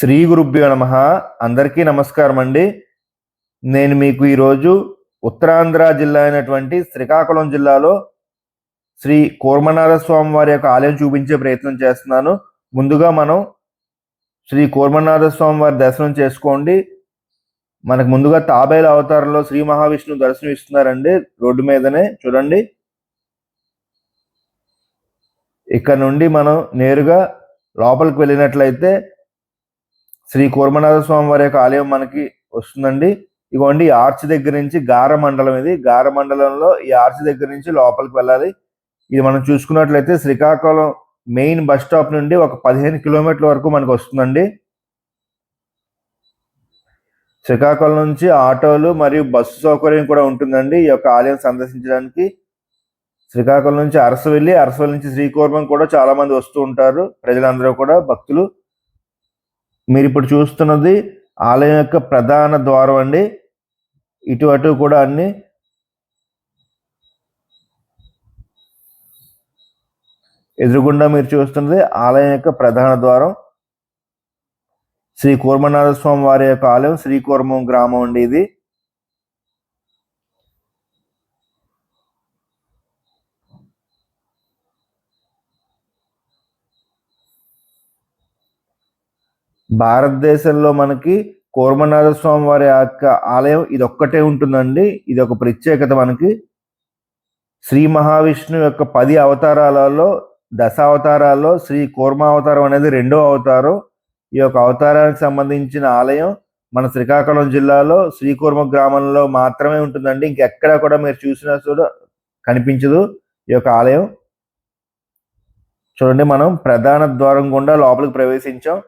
శ్రీ గురుభ్యో నమః. అందరికీ నమస్కారం అండి. నేను మీకు ఈరోజు ఉత్తరాంధ్ర జిల్లా అయినటువంటి శ్రీకాకుళం జిల్లాలో శ్రీ కూర్మనాథ స్వామి వారి యొక్క ఆలయం చూపించే ప్రయత్నం చేస్తున్నాను. ముందుగా మనం శ్రీ కూర్మనాథ స్వామి వారి దర్శనం చేసుకోండి. మనకు ముందుగా తాబేలు అవతారంలో శ్రీ మహావిష్ణువు దర్శనం ఇస్తున్నారండి. రోడ్డు మీదనే చూడండి. ఇక్కడ నుండి మనం నేరుగా లోపలికి వెళ్ళినట్లయితే శ్రీ కూర్మనాథ స్వామి వారి యొక్క ఆలయం మనకి వస్తుందండి. ఇగోండి, ఈ ఆర్చ్ దగ్గర నుంచి గార మండలం, ఇది గార మండలంలో ఈ ఆర్చ్ దగ్గర నుంచి లోపలికి వెళ్ళాలి. ఇది మనం చూసుకున్నట్లయితే శ్రీకాకుళం మెయిన్ బస్ స్టాప్ నుండి ఒక 15 కిలోమీటర్ల వరకు మనకు వస్తుందండి. శ్రీకాకుళం నుంచి ఆటోలు మరియు బస్సు సౌకర్యం కూడా ఉంటుందండి ఈ యొక్క ఆలయం సందర్శించడానికి. శ్రీకాకుళం నుంచి అరసవెల్లి నుంచి శ్రీకూర్మం కూడా చాలా మంది వస్తూ ఉంటారు, ప్రజలందరూ కూడా భక్తులు. మీరు ఇప్పుడు చూస్తున్నది ఆలయం యొక్క ప్రధాన ద్వారం అండి. ఇటు అటు కూడా అన్ని ఎదురుగుండా మీరు చూస్తున్నది ఆలయం యొక్క ప్రధాన ద్వారం. శ్రీ కూర్మనాథ స్వామి వారి యొక్క ఆలయం శ్రీకూర్మం గ్రామం అండి ఇది. భారతదేశంలో మనకి కూర్మనాథ స్వామి వారి యొక్క ఆలయం ఇది ఒక్కటే ఉంటుందండి. ఇది ఒక ప్రత్యేకత మనకి. శ్రీ మహావిష్ణువు యొక్క 10 అవతారాలలో దశావతారాల్లో శ్రీ కూర్మావతారం అనేది 2వ అవతారం. ఈ యొక్క అవతారానికి సంబంధించిన ఆలయం మన శ్రీకాకుళం జిల్లాలో శ్రీకూర్మ గ్రామంలో మాత్రమే ఉంటుందండి. ఇంకెక్కడ కూడా మీరు చూసినా కూడా కనిపించదు ఈ యొక్క ఆలయం. చూడండి, మనం ప్రధాన ద్వారం గుండా లోపలికి ప్రవేశించాం.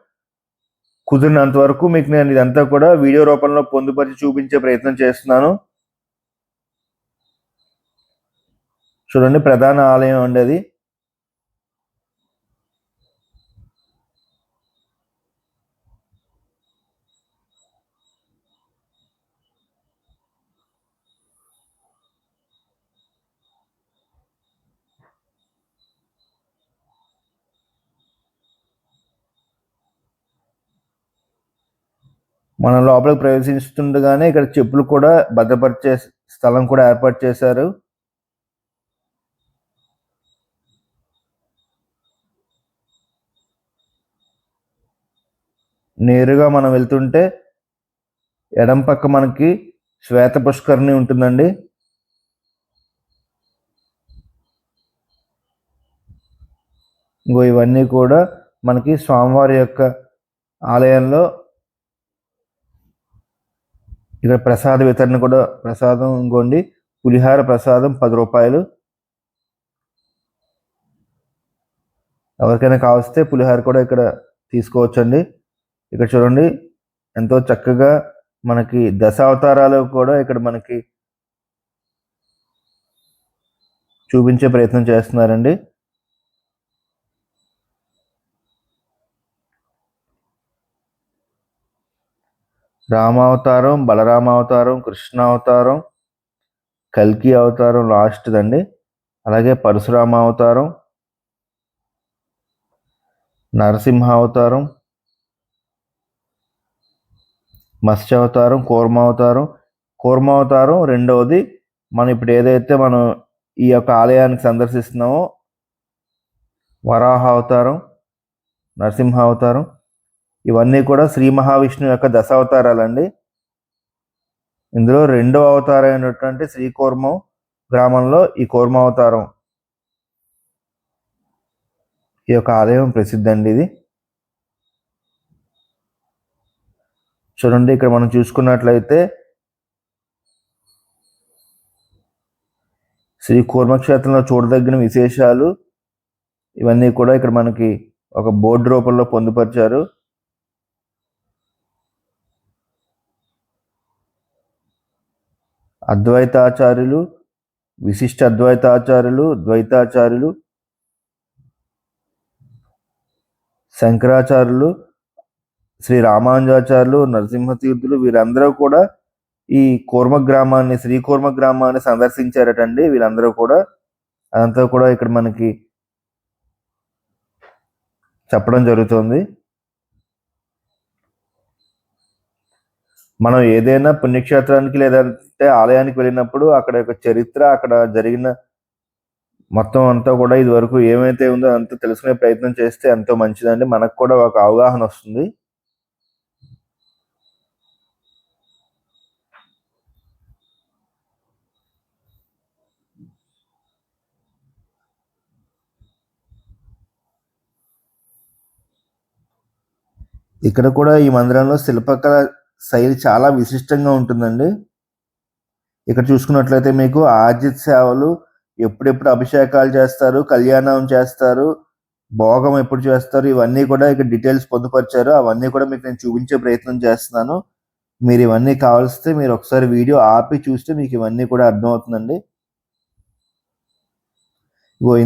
కుదిరినంత వరకు మీకు నేను ఇదంతా కూడా వీడియో రూపంలో పొందుపరిచి చూపించే ప్రయత్నం చేస్తున్నాను. చూడండి, ప్రధాన ఆలయం అండి అది. మనం లోపలికి ప్రవేశిస్తుండగానే ఇక్కడ చెప్పులు కూడా భద్రపరిచే స్థలం కూడా ఏర్పాటు చేశారు. నేరుగా మనం వెళ్తుంటే ఎడం పక్క మనకి శ్వేత పుష్కరిణి ఉంటుందండి. ఇంకో ఇవన్నీ కూడా మనకి స్వామివారి యొక్క ఆలయంలో ఇక్కడ ప్రసాద వితరణ కూడా, ప్రసాదం ఇంకోండి, పులిహార ప్రసాదం 10 రూపాయలు. ఎవరికైనా కావస్తే పులిహార కూడా ఇక్కడ తీసుకోవచ్చండి. ఇక్కడ చూడండి, ఎంతో చక్కగా మనకి దశావతారాలు కూడా ఇక్కడ మనకి చూపించే ప్రయత్నం చేస్తున్నారండి. రామావతారం, బలరామావతారం, కృష్ణావతారం, కల్కి అవతారం లాస్ట్దండి. అలాగే పరశురామ అవతారం, నరసింహావతారం, మత్స్యావతారం, కూర్మావతారం 2వది. మనం ఇప్పుడు ఏదైతే మనం ఈ యొక్క ఆలయానికి సందర్శిస్తున్నామో వరాహావతారం, నరసింహావతారం, ఇవన్నీ కూడా శ్రీ మహావిష్ణువు యొక్క దశావతారాలండి. ఇందులో 2వ అవతారం అయినటువంటి శ్రీకూర్మం గ్రామంలో ఈ కూర్మావతారం ఈ యొక్క ఆలయం ప్రసిద్ధి అండి ఇది. చూడండి, ఇక్కడ మనం చూసుకున్నట్లయితే శ్రీ కూర్మక్షేత్రంలో చూడదగిన విశేషాలు ఇవన్నీ కూడా ఇక్కడ మనకి ఒక బోర్డు రూపంలో పొందుపరిచారు. అద్వైతాచార్యులు, విశిష్ట అద్వైతాచార్యులు, ద్వైతాచార్యులు, శంకరాచార్యులు, శ్రీ రామానుజాచార్యులు, నరసింహతీర్థులు వీరందరూ కూడా ఈ శ్రీకూర్మ గ్రామాన్ని సందర్శించారటండి. వీళ్ళందరూ కూడా అదంతా కూడా ఇక్కడ మనకి చెప్పడం జరుగుతుంది. మనం ఏదైనా పుణ్యక్షేత్రానికి లేదంటే ఆలయానికి వెళ్ళినప్పుడు అక్కడ యొక్క చరిత్ర, అక్కడ జరిగిన మొత్తం అంతా కూడా ఇది వరకు ఏమైతే ఉందో అంతా తెలుసుకునే ప్రయత్నం చేస్తే ఎంతో మంచిదండి. మనకు కూడా ఒక అవగాహన వస్తుంది. ఇక్కడ కూడా ఈ మందిరంలో శిల్పకళ శైలి చాలా విశిష్టంగా ఉంటుందండి. ఇక్కడ చూసుకున్నట్లయితే మీకు ఆర్జిత సేవలు, ఎప్పుడెప్పుడు అభిషేకాలు చేస్తారు, కళ్యాణం చేస్తారు, భోగం ఎప్పుడు చేస్తారు, ఇవన్నీ కూడా ఇక్కడ డీటెయిల్స్ పొందుపరిచారు. అవన్నీ కూడా మీకు నేను చూపించే ప్రయత్నం చేస్తున్నాను. మీరు ఇవన్నీ కావాల్స్తే మీరు ఒకసారి వీడియో ఆపి చూస్తే మీకు ఇవన్నీ కూడా అర్థమవుతుందండి.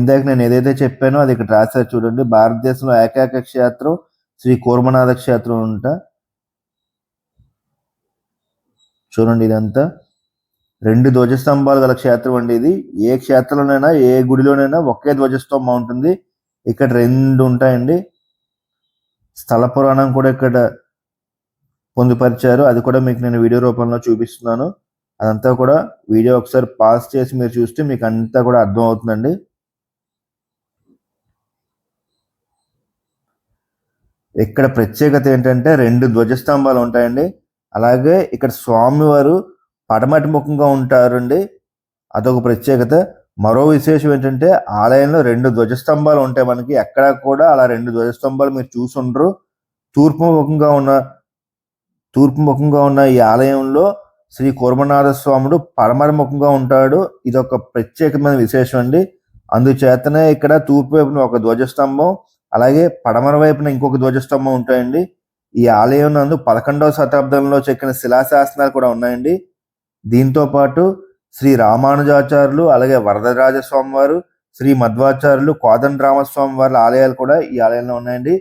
ఇందాక నేను ఏదైతే చెప్పానో అది ఇక్కడ రాశారు చూడండి. భారతదేశంలో ఏకైక క్షేత్రం శ్రీ కూర్మనాథ క్షేత్రం అంట. చూడండి, ఇదంతా 2 ధ్వజస్తంభాలు గల క్షేత్రం అండి ఇది. ఏ క్షేత్రంలోనైనా ఏ గుడిలోనైనా ఒకే ధ్వజస్తంభం ఉంటుంది. ఇక్కడ 2 ఉంటాయండి. స్థల పురాణం కూడా ఇక్కడ పొందుపరిచారు. అది కూడా మీకు నేను వీడియో రూపంలో చూపిస్తున్నాను. అదంతా కూడా వీడియో ఒకసారి పాజ్ చేసి మీరు చూస్తే మీకు అంతా కూడా అర్థం అవుతుందండి. ఇక్కడ ప్రత్యేకత ఏంటంటే 2 ధ్వజస్తంభాలు ఉంటాయండి. అలాగే ఇక్కడ స్వామివారు పడమటి ముఖంగా ఉంటారండి. అదొక ప్రత్యేకత. మరో విశేషం ఏంటంటే ఆలయంలో 2 ధ్వజస్తంభాలు ఉంటాయి. మనకి ఎక్కడ కూడా అలా 2 ధ్వజస్తంభాలు మీరు చూసుండ్రు. తూర్పు ముఖంగా ఉన్న ఈ ఆలయంలో శ్రీ కూర్మనాథ స్వాముడు పడమర ముఖంగా ఉంటాడు. ఇదొక ప్రత్యేకమైన విశేషం అండి. అందుచేతనే ఇక్కడ తూర్పు వైపున ఒక ధ్వజస్తంభం, అలాగే పడమర వైపున ఇంకొక ధ్వజస్తంభం ఉంటాయండి. ఈ ఆలయం నందు 11వ శతాబ్దంలో చెక్కిన శిలాశాసనాలు కూడా ఉన్నాయండి. దీంతో పాటు శ్రీ రామానుజాచార్యులు, అలాగే వరదరాజ స్వామి వారు, శ్రీ మధ్వాచార్యులు, కోదండరామస్వామి వారి ఆలయాలు కూడా ఈ ఆలయంలో ఉన్నాయండి.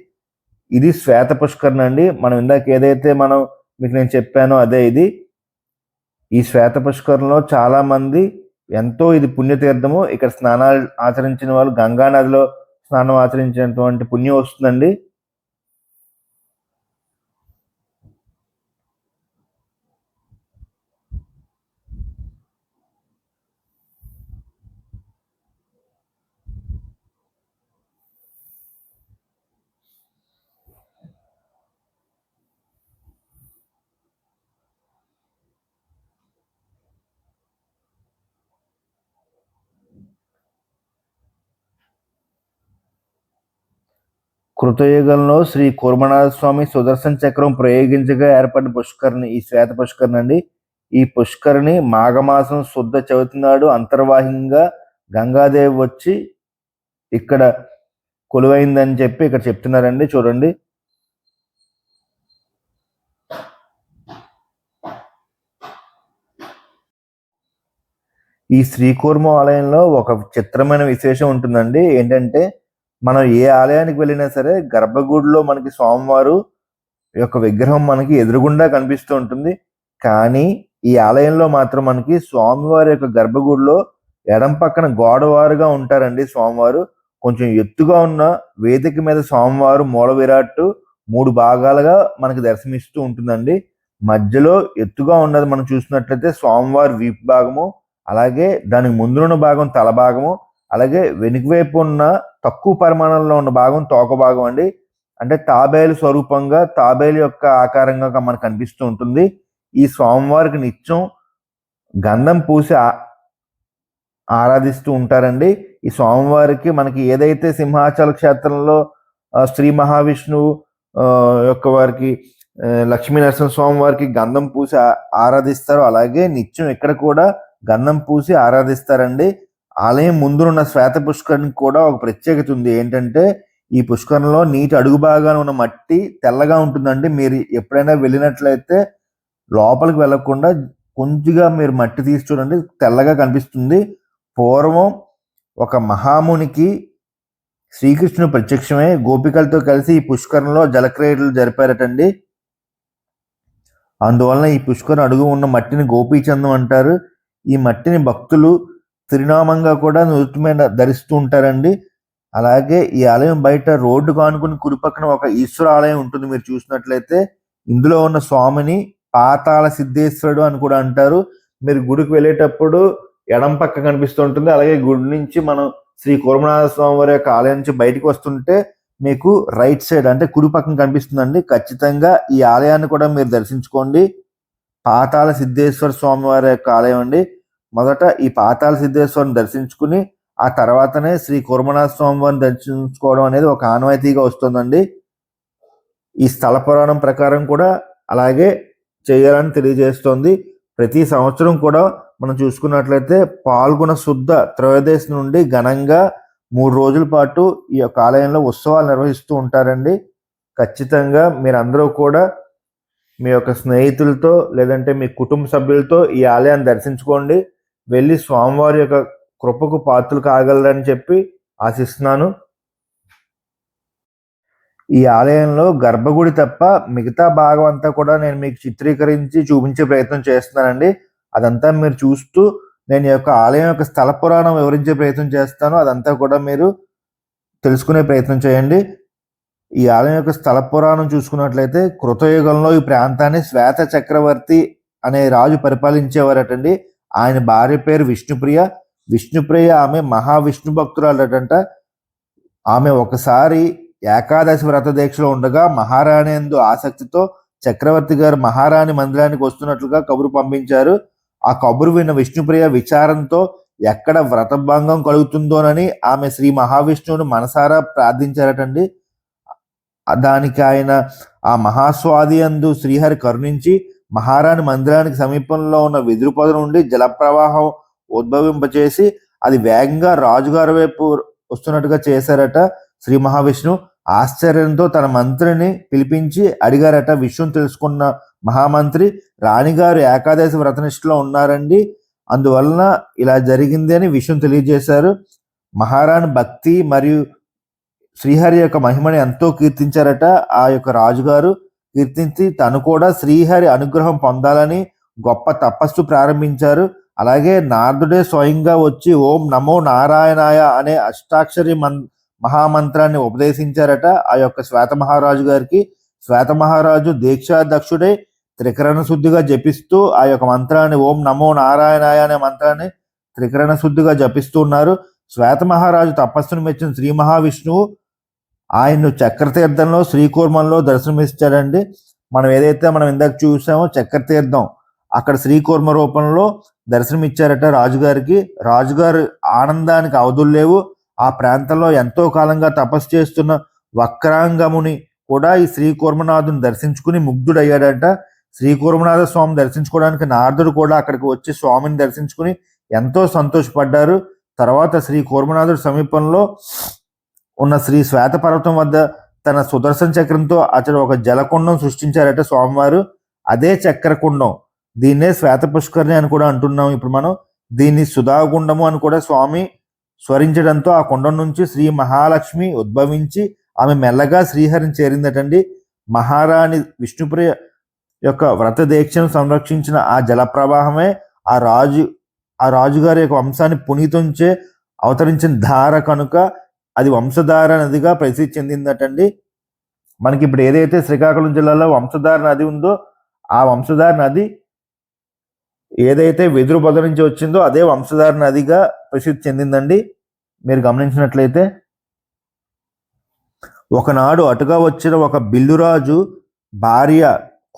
ఇది శ్వేత పుష్కరిణి అండి. మనం ఇందాక ఏదైతే మీకు నేను చెప్పానో అదే ఇది. ఈ శ్వేత పుష్కరిణిలో చాలా మంది ఎంతో ఇది పుణ్యతీర్థము. ఇక్కడ స్నానాలు ఆచరించిన వాళ్ళు గంగా నదిలో స్నానం ఆచరించినటువంటి పుణ్యం వస్తుందండి. కృతయుగంలో శ్రీ కూర్మనాథ స్వామి సుదర్శన చక్రం ప్రయోగించగా ఏర్పడిన పుష్కరిణి ఈ శ్వేత పుష్కరిణి అండి. ఈ పుష్కరిణి మాఘమాసం శుద్ధ చవితి నాడు అంతర్వాహికంగా గంగాదేవి వచ్చి ఇక్కడ కొలువైందని చెప్పి ఇక్కడ చెప్తున్నారండి. చూడండి, ఈ శ్రీకూర్మ ఆలయంలో ఒక చిత్రమైన విశేషం ఉంటుందండి. ఏంటంటే మనం ఏ ఆలయానికి వెళ్ళినా సరే గర్భగుడిలో మనకి స్వామివారు యొక్క విగ్రహం మనకి ఎదురుగుండా కనిపిస్తూ ఉంటుంది. కానీ ఈ ఆలయంలో మాత్రం మనకి స్వామివారి యొక్క గర్భగుడిలో ఎడం పక్కన గోడవారుగా ఉంటారండి. స్వామివారు కొంచెం ఎత్తుగా ఉన్న వేదిక మీద స్వామివారు మూల విరాట్టు 3 భాగాలుగా మనకి దర్శనమిస్తూ ఉంటుందండి. మధ్యలో ఎత్తుగా ఉన్నది మనం చూసినట్లయితే స్వామివారి వీపు భాగము, అలాగే దానికి ముందున్న భాగం తల భాగము, అలాగే వెనుక వైపు ఉన్న తక్కువ పరిమాణంలో ఉన్న భాగం తోక భాగం అండి. అంటే తాబేలు స్వరూపంగా, తాబేలు యొక్క ఆకారంగా మనకు కనిపిస్తూ ఉంటుంది. ఈ స్వామివారికి నిత్యం గంధం పూసి ఆరాధిస్తూ ఉంటారండి. ఈ స్వామివారికి మనకి ఏదైతే సింహాచల క్షేత్రంలో శ్రీ మహావిష్ణువు యొక్క వారికి లక్ష్మీ నరసింహ స్వామి వారికి గంధం పూసి ఆరాధిస్తారో అలాగే నిత్యం ఇక్కడ కూడా గంధం పూసి ఆరాధిస్తారండి. ఆలయం ముందున్న శ్వేత పుష్కరిణికి కూడా ఒక ప్రత్యేకత ఉంది. ఏంటంటే ఈ పుష్కరంలో నీటి అడుగు భాగాన ఉన్న మట్టి తెల్లగా ఉంటుందండి. మీరు ఎప్పుడైనా వెళ్ళినట్లయితే లోపలికి వెళ్లకుండా కొంచెంగా మీరు మట్టి తీసి చూడండి, తెల్లగా కనిపిస్తుంది. పూర్వం ఒక మహామునికి శ్రీకృష్ణుడు ప్రత్యక్షమై గోపికలతో కలిసి ఈ పుష్కరంలో జలక్రీడలు జరిపారటండి. అందువలన ఈ పుష్కరం అడుగు ఉన్న మట్టిని గోపీచందం అంటారు. ఈ మట్టిని భక్తులు తిరునామంగా కూడా నుదుటి మీద ధరిస్తూ ఉంటారండి. అలాగే ఈ ఆలయం బయట రోడ్డు కానుకుని కుడి పక్కన ఒక ఈశ్వర ఆలయం ఉంటుంది. మీరు చూసినట్లయితే ఇందులో ఉన్న స్వామిని పాతాళ సిద్ధేశ్వరుడు అని కూడా అంటారు. మీరు గుడికి వెళ్ళేటప్పుడు ఎడం పక్క కనిపిస్తుంటుంది. అలాగే గుడి నుంచి మనం శ్రీ కూర్మనాథ స్వామి వారి యొక్క ఆలయం నుంచి బయటకు వస్తుంటే మీకు రైట్ సైడ్ అంటే కుడి పక్కన కనిపిస్తుందండి. ఖచ్చితంగా ఈ ఆలయాన్ని కూడా మీరు దర్శించుకోండి. పాతాళ సిద్ధేశ్వర స్వామి వారి యొక్క ఆలయం అండి. మొదట ఈ పాతాళ సిద్ధేశ్వరుని దర్శించుకుని ఆ తర్వాతనే శ్రీ కూర్మనాథ స్వామి వారిని దర్శించుకోవడం అనేది ఒక ఆనవాయితీగా వస్తుందండి. ఈ స్థల పురాణం ప్రకారం కూడా అలాగే చేయాలని తెలియజేస్తోంది. ప్రతి సంవత్సరం కూడా మనం చూసుకున్నట్లయితే పాల్గొన శుద్ధ త్రయోదశి నుండి ఘనంగా 3 రోజుల పాటు ఈ యొక్క ఆలయంలో ఉత్సవాలు నిర్వహిస్తూ ఉంటారండి. ఖచ్చితంగా మీరందరూ కూడా మీ యొక్క స్నేహితులతో లేదంటే మీ కుటుంబ సభ్యులతో ఈ ఆలయాన్ని దర్శించుకోండి. వెళ్ళి స్వామివారి యొక్క కృపకు పాత్రలు కాగలరని చెప్పి ఆశిస్తున్నాను. ఈ ఆలయంలో గర్భగుడి తప్ప మిగతా భాగం అంతా కూడా నేను మీకు చిత్రీకరించి చూపించే ప్రయత్నం చేస్తున్నానండి. అదంతా మీరు చూస్తూ నేను ఈ యొక్క ఆలయం యొక్క స్థల పురాణం వివరించే ప్రయత్నం చేస్తాను. అదంతా కూడా మీరు తెలుసుకునే ప్రయత్నం చేయండి. ఈ ఆలయం యొక్క స్థల పురాణం చూసుకున్నట్లయితే కృతయుగంలో ఈ ప్రాంతాన్ని శ్వేత చక్రవర్తి అనే రాజు పరిపాలించేవారటండి. ఆయన భార్య పేరు విష్ణుప్రియ. విష్ణుప్రియ ఆమె మహావిష్ణు భక్తురాలటంట. ఆమె ఒకసారి ఏకాదశి వ్రత దీక్షలో ఉండగా మహారాణి యందు ఆసక్తితో చక్రవర్తి గారు మహారాణి మందిరానికి వస్తున్నట్లుగా కబురు పంపించారు. ఆ కబురు విన్న విష్ణుప్రియ విచారంతో ఎక్కడ వ్రతభంగం కలుగుతుందోనని ఆమె శ్రీ మహావిష్ణువుని మనసారా ప్రార్థించారటండి. దానికి ఆయన ఆ మహాస్వాది యందు శ్రీహరి కరుణించి మహారాణి మందిరానికి సమీపంలో ఉన్న వెదురు పొద నుండి జలప్రవాహం ఉద్భవింపచేసి అది వేగంగా రాజుగారి వైపు వస్తున్నట్టుగా చేశారట. శ్రీ మహావిష్ణు ఆశ్చర్యంతో తన మంత్రిని పిలిపించి అడిగారట. విషయం తెలుసుకున్న మహామంత్రి, రాణిగారు ఏకాదశి వ్రతనిష్టలో ఉన్నారండి, అందువలన ఇలా జరిగింది అని విషయం తెలియజేశారు. మహారాణి భక్తి మరియు శ్రీహరి యొక్క మహిమని ఎంతో కీర్తించారట. ఆ యొక్క రాజుగారు కీర్తించి తను కూడా శ్రీహరి అనుగ్రహం పొందాలని గొప్ప తపస్సు ప్రారంభించారు. అలాగే నారదుడే స్వయంగా వచ్చి ఓం నమో నారాయణాయ అనే అష్టాక్షరి మహామంత్రాన్ని ఉపదేశించారట ఆ యొక్క శ్వేత మహారాజు గారికి. శ్వేత మహారాజు దీక్షాదక్షుడై త్రికరణ శుద్ధిగా జపిస్తూ ఆ యొక్క మంత్రాన్ని ఓం నమో నారాయణాయ అనే మంత్రాన్ని త్రికరణ శుద్ధిగా జపిస్తూ ఉన్నారు. శ్వేత మహారాజు తపస్సును మెచ్చిన శ్రీ మహావిష్ణువు ఆయన్ను చక్రతీర్థంలో శ్రీకూర్మంలో దర్శనమిచ్చాడండి. మనం ఇందాక చూసామో చక్రతీర్థం, అక్కడ శ్రీకూర్మ రూపంలో దర్శనమిచ్చారట రాజుగారికి. రాజుగారు ఆనందానికి అవధులు లేవు. ఆ ప్రాంతంలో ఎంతో కాలంగా తపస్సు చేస్తున్న వక్రాంగముని కూడా ఈ శ్రీకూర్మనాథుని దర్శించుకుని ముగ్ధుడయ్యాడట. శ్రీకూర్మనాథ స్వామి దర్శించుకోవడానికి నారదుడు కూడా అక్కడికి వచ్చి స్వామిని దర్శించుకుని ఎంతో సంతోషపడ్డారు. తర్వాత శ్రీ కూర్మనాథుడి సమీపంలో ఉన్న శ్రీ శ్వేత పర్వతం వద్ద తన సుదర్శన చక్రంతో అతడు ఒక జలకుండం సృష్టించారట స్వామివారు. అదే చక్రకుండం, దీన్నే శ్వేత పుష్కరిణి అని కూడా అంటున్నాం ఇప్పుడు మనం. దీన్ని సుధాగుండము అని కూడా స్వామి స్వరించడంతో ఆ కుండం నుంచి శ్రీ మహాలక్ష్మి ఉద్భవించి ఆమె మెల్లగా శ్రీహరిని చేరిందటండి. మహారాణి విష్ణుప్రియ యొక్క వ్రత దీక్షను సంరక్షించిన ఆ జల ప్రవాహమే ఆ రాజుగారి యొక్క వంశాన్ని పునీతుంచే అవతరించిన ధార కనుక అది వంశధార నదిగా ప్రసిద్ధి చెందిందటండి. మనకి ఇప్పుడు ఏదైతే శ్రీకాకుళం జిల్లాలో వంశధార నది ఉందో ఆ వంశధార నది ఏదైతే వెదురు పొద నుంచి వచ్చిందో అదే వంశధార నదిగా ప్రసిద్ధి చెందిందండి. మీరు గమనించినట్లయితే ఒకనాడు అటుగా వచ్చిన ఒక బిల్లురాజు భార్య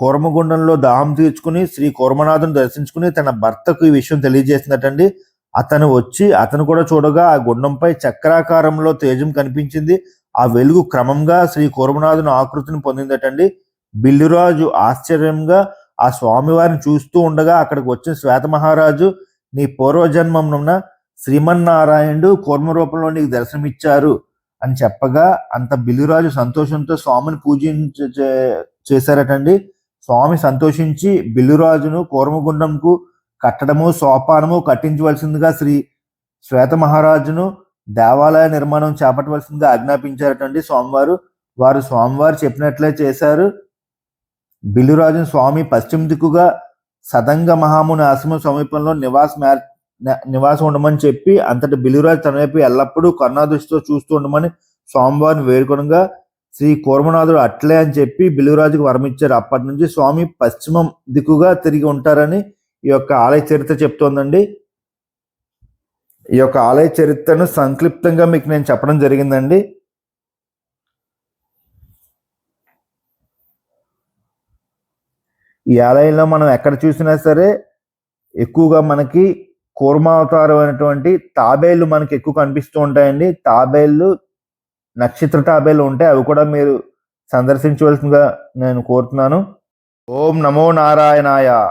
కూర్మగుండంలో దాహం తీర్చుకుని శ్రీ కూర్మనాథుని దర్శించుకుని తన భర్తకు ఈ విషయం తెలియజేసినట్టండి. అతను కూడా చూడగా ఆ గుండంపై చక్రాకారంలో తేజం కనిపించింది. ఆ వెలుగు క్రమంగా శ్రీ కూర్మనాథుని ఆకృతిని పొందిందటండి. బిల్లురాజు ఆశ్చర్యంగా ఆ స్వామివారిని చూస్తూ ఉండగా అక్కడికి వచ్చిన శ్వేత మహారాజు, నీ పూర్వజన్మమున శ్రీమన్నారాయణుడు కూర్మ రూపంలో నీకు దర్శనమిచ్చారు అని చెప్పగా అంత బిల్లురాజు సంతోషంతో స్వామిని చేశారటండి. స్వామి సంతోషించి బిల్లురాజును కూర్మగుండంకు కట్టడము సోపానము కట్టించవలసిందిగా శ్రీ శ్వేత మహారాజును దేవాలయ నిర్మాణం చేపట్టవలసిందిగా ఆజ్ఞాపించారటండి స్వామివారు. స్వామివారు చెప్పినట్లే చేశారు. బిల్లురాజును స్వామి పశ్చిమ దిక్కుగా సదంగ మహాముని ఆశ్రమం సమీపంలో నివాసం ఉండమని చెప్పి అంతటి బిల్లురాజు తన వైపు ఎల్లప్పుడూ కరుణాదృష్టితో చూస్తూ ఉండమని స్వామివారిని వేడుకొనగా శ్రీ కూర్మనాథుడు అట్లే అని చెప్పి బిలువరాజుకు వరమిచ్చారు. అప్పటి నుంచి స్వామి పశ్చిమం దిక్కుగా తిరిగి ఉంటారని ఈ యొక్క ఆలయ చరిత్ర చెప్తోందండి. ఈ యొక్క ఆలయ చరిత్రను సంక్లిప్తంగా మీకు నేను చెప్పడం జరిగిందండి. ఈ ఆలయంలో మనం ఎక్కడ చూసినా సరే ఎక్కువగా మనకి కూర్మావతారం అయినటువంటి తాబేళ్లు మనకి ఎక్కువ కనిపిస్తూ ఉంటాయండి. తాబేళ్లు, నక్షత్ర తాబేళ్లు ఉంటాయి. అవి కూడా మీరు సందర్శించవలసిందిగా నేను కోరుతున్నాను. ఓం నమో నారాయణాయ.